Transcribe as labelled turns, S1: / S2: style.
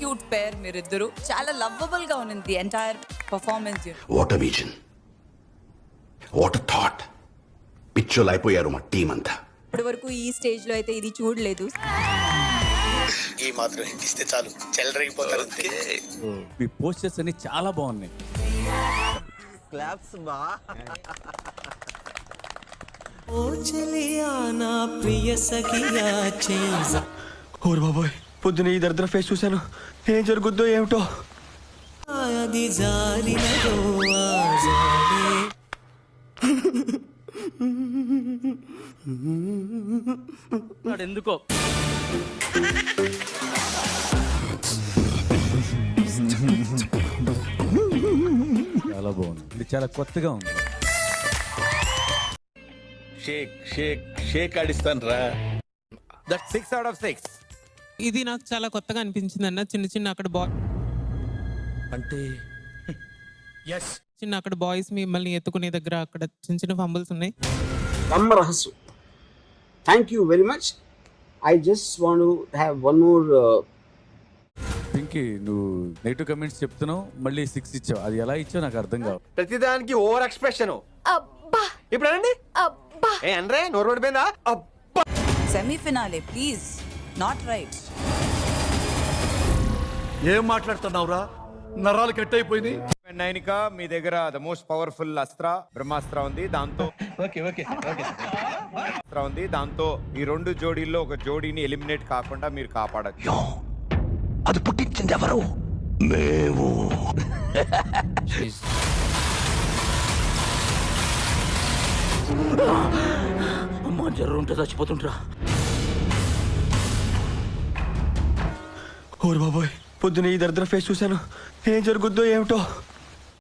S1: Cute పేర్ మీరిద్దరు. చాలా lovable గా ఉంది entire performance.
S2: What a vision, what a thought. పిచ్చోలు అయిపోయారు మా టీం అంతా.
S1: ఇప్పటి వరకు ఈ స్టేజ్ లో అయితే ఇది చూడలేదు.
S3: ఈ మాత్రం ఇస్తే చాలు చెల్లరగిపోతారు.
S4: మీ పోస్టర్స్ అన్ని చాలా బాగున్నాయి.
S5: క్లాప్స్ బా.
S6: ఓ చలియా నా ప్రియ సఖియా చేసా.
S5: ఓర్ బాబోయ్, పొద్దున ఈ దరిద్ర ఫేస్ చూశాను. ఏం జరుగుద్దో ఏమిటో.
S6: అది జారినదో ఆజాడే.
S4: ఎందుకో చాలా బాగుంది. ఇది చాలా కొత్తగా ఉంది.
S7: షేక్ షేక్ షేక్ ఆడిస్తాను రా. That 6 out of 6.
S8: ఇది నాకు చాలా కొత్తగా అనిపించింది అన్న. చిన్న చిన్న అక్కడ
S7: అంటే
S8: చిన్న అక్కడ బాయ్స్ మిమ్మల్ని ఎత్తుకునే దగ్గర అక్కడ చిన్న చిన్న ఫంబుల్స్ ఉన్నాయి.
S9: Ramarahasu. Thank you very much. I just want to have one more.
S4: Pinky, నువ్వు నెగిటివ్ కమెంట్స్ చెప్తున్నావు, మళ్ళీ 6 ఇచ్చావు. అది ఎలా ఇచ్చావు నాకు అర్థం కావు.
S5: ప్రతిదానికి ఓవర్ ఎక్స్ప్రెషన్. ఇప్పుడు అనండి. ఏ అంటే నోరు పడిపోయిందా?
S1: సెమీఫినాలే ప్లీజ్, నాట్ రైట్.
S7: ఏం మాట్లాడుతున్నావురా? నరాలు కట్ అయిపోయింది.
S10: నైనిక, మీ దగ్గర ద మోస్ట్ పవర్ఫుల్ అస్త్ర బ్రహ్మాస్త్ర ఉంది. దాంతో అస్త్ర ఉంది. దాంతో ఈ 2 జోడీల్లో ఒక జోడీని ఎలిమినేట్ కాకుండా మీరు కాపాడచ్చు.
S2: అది పుట్టించింది ఎవరు? మేము. అమ్మా, జర్రు ఉంటే చచ్చిపోతుంటరా.
S5: ఓర్ బాబోయ్, పొద్దున ఈ దరిద్ర ఫేస్ చూశాను. ఏం జరుగుద్దో ఏమిటో.